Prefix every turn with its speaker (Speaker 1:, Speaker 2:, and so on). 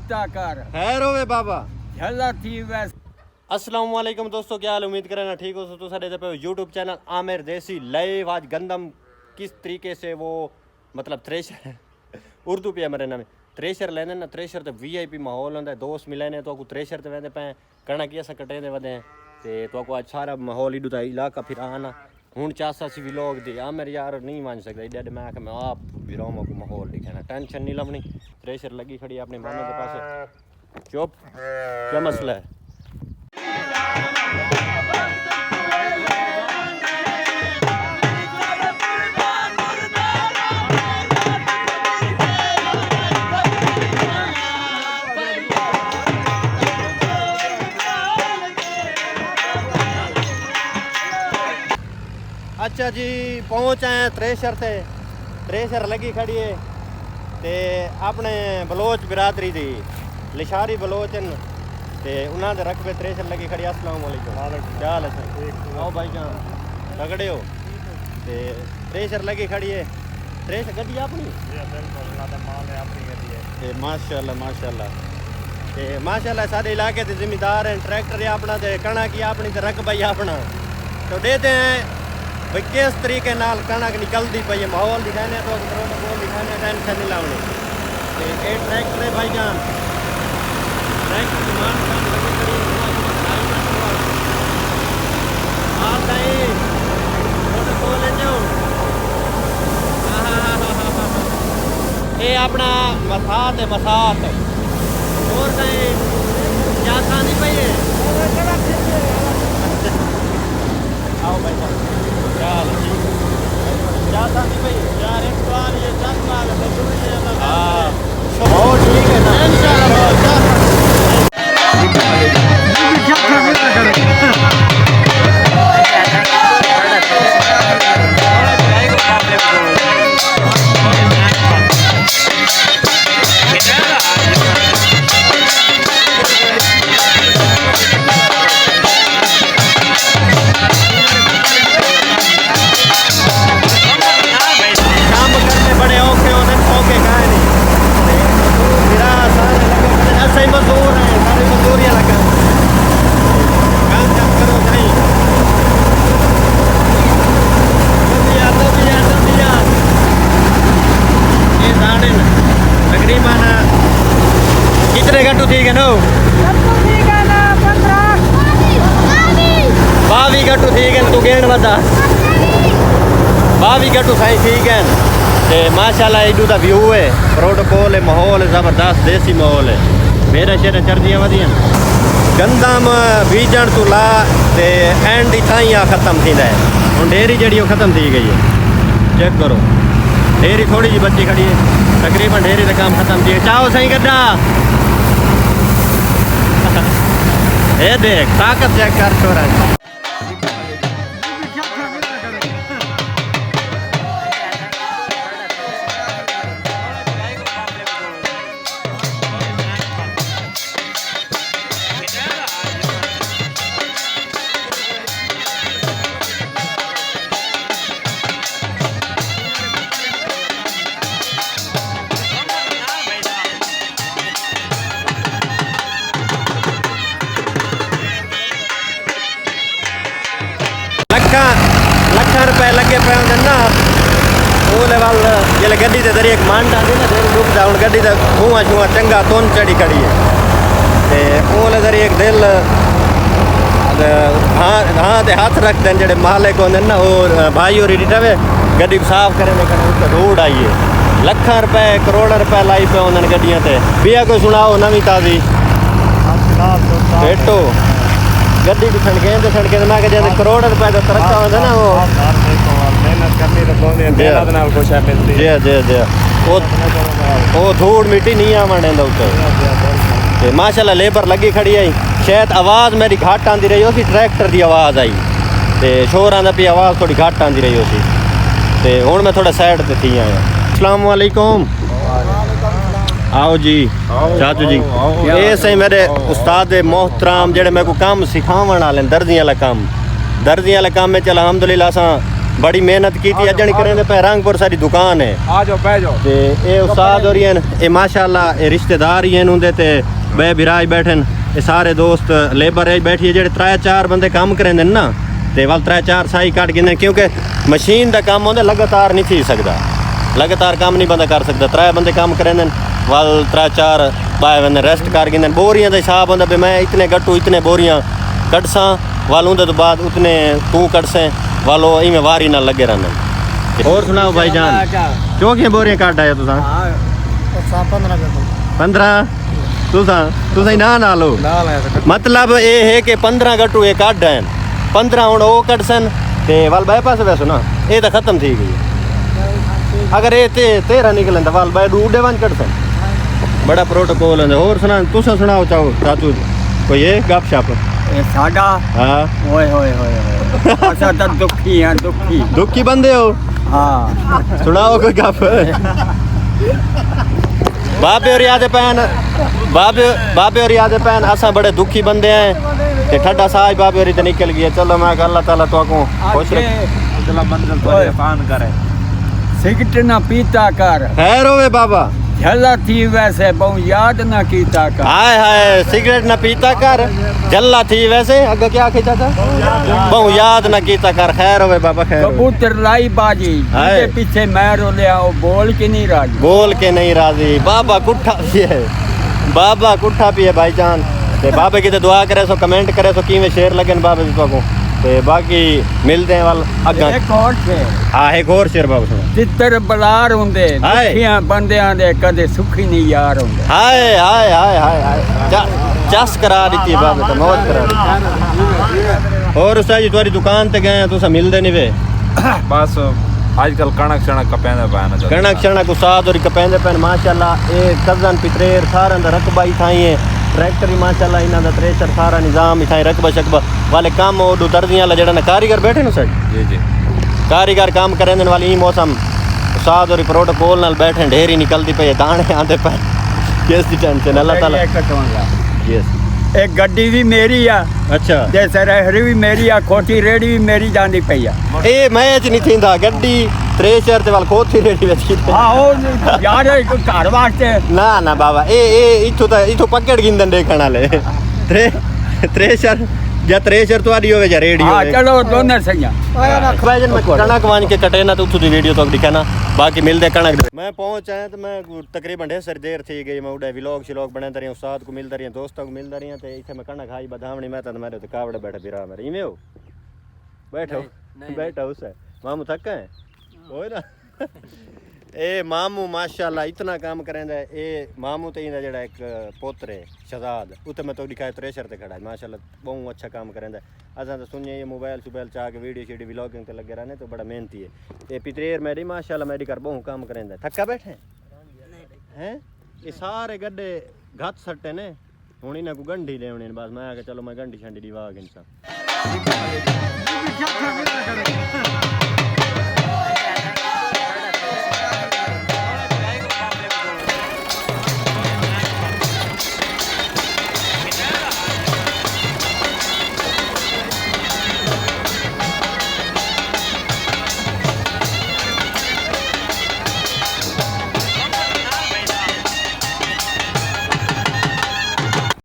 Speaker 1: कीता कर
Speaker 2: खैर होवे बाबा
Speaker 1: झला थी वैस।
Speaker 2: अस्सलाम वालेकुम दोस्तों, क्या हाल? उम्मीद करें ना ठीक हो। तो सारे पे यूट्यूब चैनल आमिर देसी लाइव। आज गंदम किस तरीके से वो मतलब थ्रेशर उर्दू पे मेरे नाम थ्रेशर लेने ना, थ्रेशर तो VIP माहौल होंगे। दोस्त मिले ने तो आपको थ्रेशर ते वेंदे पे कणा की अस कटे दे वदे ते तो आपको आज सारा माहौल इडू दा इलाका फिर आना हुन चासा सी व्लॉग दी आमिर यार नहीं मान सकदा इडे मैं कि मैं आप विरोमा को माहौल दिखाना। टेंशन नहीं लवनी, थ्रेशर लगी खड़ी अपने मामे के पास। चुप, क्या मसला है? अच्छा जी, पहुँच आए थ्रेशर से। थ्रेशर लगी खड़ी है ते अपने बलोच बिरादरी दी लिशारी बलोचन ते उन्होंने दे रकबे थ्रेशर लगी खड़ी। अस्सलाम वालेकुम, क्या हाल है सर? आओ भाई जान, तगड़े हो? ते थ्रेशर लगी खड़ी है। थ्रेशर गड्डी अपनी? ते माशाल्लाह माशाल्लाह ते माशाल्लाह सारे इलाके के जिम्मेदार हैं। ट्रैक्टर अपना ते कणा की अपनी ते रकबा ही अपना तो देते हैं भाई किस तरीके नाल कणक निकलती पई है। माहौल दिखाने तो प्रोटोकॉल दिखाने, टेंशन नहीं लानी। ये ट्रैक्टर है भाई जान, ट्रैक्टर की मान ये अपना मसात है, मसात और कहीं क्या खानी पई है। आओ भाई जान, ठीक है ना? कितने गट्टू ठीक है नो? 22 गट्टू ठीक है। तू गेंद बता 22 गट्टू सही ठीक है। ते माशाल्लाह इडू दा व्यू है, प्रोटोकॉल है, माहौल है जबरदस्त, देसी माहौल है। मेरा शेर चढ़दियां वधियां गंदम बीजण तू ला ते एंड इथाई आ खत्म थींदा है। हुन डेरी जड़ी खत्म थी गई है, चेक करो। डेरी थोड़ी जी बची खड़ी है, तकरीबन डेरी का काम खत्म थी। चाहो सही गड्ढा ये देख ताकत चेक कर छोरा। लखा रुपए लगे पे होंगे ना ओले वाल जे गड्डी के जरिए एक मान डाली ना दिल डूब जा। हूँ गड्डी खूआ छुआ चंगा तुन चढ़ी खड़ी है ते ओले जरिए एक दिल हाँ ते हाथ रख दें जेडे मालिक होंगे ना वो भाई और डिटावे गड्डी साफ करें रोड आई है। लखा रुपए करोड़ रुपए लाई पे होंगे गड्डियां ते। बिया कोई सुनाओ नवी ताजी बेटो गड्डी की सड़के मैं कहते करोड़ रुपए का तरक्का होता ना वो वो धूड़ मिट्टी नहीं आने उत्ते। माशाल्लाह लेबर लगी खड़ी आई। शायद आवाज़ मेरी घट आती रही उसी ट्रैक्टर की आवाज़ आई तो शोर आंदा पी आवाज़ थोड़ी घट आती रही उसी तो हूँ मैं थोड़ा साइड से थी आया। अस्सलाम वालेकुम। आओ जी चाचू जी, ये सही मेरे उस्ताद मोहतराम जेडे मेरे को काम सिखावन वाले दर्जियां वाला काम में चल अलहमदुलिल्लाह असा बड़ी मेहनत की थी अजन करें पे रंगपुर सारी दुकान है
Speaker 1: आ जाओ बह जाओ
Speaker 2: ते ए उस्ताद और ये माशाल्लाह ए रिश्तेदार ही उनदे ते बे बिराज बैठन ये सारे दोस्त लेबर है बैठी जेड़े 3-4 बंदे काम करेंदे ना ते वाल 3-4 साई काट गिंदे क्योंकि मशीन दा काम होंदा लगातार नहीं थी सकदा लगातार काम नहीं बंदा कर सकदा 3 बंदे काम करेंदे वाल 3-4 बाय बंदे रेस्ट कर गिंदे बोरियां दा हिसाब होंदा बे मैं इतने गट्टू इतने बोरियां कटसा वाल उनदे तो बाद उतने तू कटसे वालो इमें वारी ना लगे रहने और सुनाओ भाईजान क्यों की बोरियां काट आया तुसा 15 तुसा ना लो मतलब ये है कि 15 गट्टू ये काट हैं 15 हुण वो कटसन ते वाल बाईपास वैसो ना ये तो खत्म थी गई अगर ये 13 निकलन तो वाल बाय डूडे वन कटसन बड़ा प्रोटोकॉल है और सुना तुसा सुनाओ चाहो चाचू कोई ये गपशप
Speaker 3: साडा
Speaker 2: हाँ
Speaker 3: ओए होए होए असा तो दुखी हैं
Speaker 2: दुखी बंदे हो
Speaker 3: हाँ
Speaker 2: सुनाओ कोई गप बाबे और याद पैन बाबे और याद पैन असा बड़े दुखी बंदे हैं ते ठड्डा साज बाबे और निकल गया चलो मैं अल्लाह ताला तो को खुश रखे
Speaker 1: चला मंजिल तो पान करे
Speaker 3: सिगरेट ना पीता कर
Speaker 2: खैर होवे बाबा
Speaker 3: झल्ला थी वैसे बहु याद ना कीता कर
Speaker 2: हाय हाय सिगरेट ना पीता कर जल्ला थी वैसे अगर क्या खींचा था बहु याद ना कीता कर खैर होवे बाबा खैर
Speaker 3: कबूतर लाई बाजी उसके पीछे मैं रोलिया वो बोल के नहीं राजी
Speaker 2: बाबा कुट्ठा भी है बाबा कुट्ठा भी है भाईजान ते बाबे की तो दुआ करे सो कमेंट करे सो किवें शेर लगन बाबे तो को ते बाकी मिलते हैं वाल अग्गा
Speaker 3: एक और शेर
Speaker 2: हां एक और शेर बाबा सुना
Speaker 3: तितर बलार हुंदे दुखियां बंदियां दे कदे सुखी नहीं यार हुंदे
Speaker 2: हाय हाय हाय हाय हाय चस करा दी बाबे तो मौज करा दी और उस्ताद जी तुम्हारी दुकान ते गए तुसा मिलदे नहीं वे
Speaker 1: बस आजकल कणक शणक कपेंदे पैन
Speaker 2: कणक शणक उस्ताद और कपेंदे पैन माशाल्लाह ए कजन पितरेर सारा दा रकबा ही थाई है ट्रैक्टर ही माशाल्लाह इना दा थ्रेशर सारा निजाम इथाई रकबा शकबा वाले काम ओ दर्जियां ला जेड़ा ना कारीगर बैठे न सर
Speaker 1: जी
Speaker 2: कारीगर काम करेंदे वाली ई मौसम उस्ताद और प्रोटोकॉल नाल बैठे ढेरी निकलदी पे दाने आंदे पे किस दी टेंशन अल्लाह ताला यस
Speaker 3: एक गड्डी भी मेरी आ
Speaker 2: अच्छा
Speaker 3: जैसे रहरी भी मेरी आ खोटी रेडी भी मेरी जानी पई आ
Speaker 2: ए मैच नहीं थींदा गड्डी थ्रेशर ते वाल खोती रेडी वेची
Speaker 3: हां ओ यार घर वास्ते
Speaker 2: ना बाबा ए इथो पकड़ गिंदन देखण वाले थ्रेशर या थ्रेशर तो आडी होवे या रेडी
Speaker 3: हां
Speaker 2: होवे
Speaker 3: चलो दोनों सही
Speaker 2: भाईजान मैं कणक वान के कटे ना तो उथु दी वीडियो तो दिखाना बाकी मिलदे कणक मैं पहुंच आया तो मैं तकरीबन ढेर सारी देर थी गई मैं उड़े व्लॉग शिलॉग बनांदा रही उस्ताद को मिलदा रही दोस्तों को मिलदा रही ते इथे मैं कणक खाई बदामणी मैं तो मेरे तो कावड़े बैठे बिरा मेरे इमे हो बैठो उसे मामू थका है होए ना ए मामू माशाल्लाह इतना काम करेंदा ए मामू ते इंदा जेड़ा एक पुत्र है शहजाद उते मैं तो दिखाए थ्रेशर ते खड़ा है माशाल्लाह बहुत अच्छा काम करेंदा असा तो सुनिए ये मोबाइल सुबाइल चा के वीडियो शीडियो व्लॉगिंग ते लगे रहने तो बड़ा मेहनती है ए पितरेर मेरी माशाल्लाह मेरी कर बहुत काम करेंदा थक्का बैठे हैं ये सारे गड्ढे घात सट्टे ने हुन इना को गंढी लेवणे बस मैं आके चलो मैं गंढी छंडी दीवा के इंसान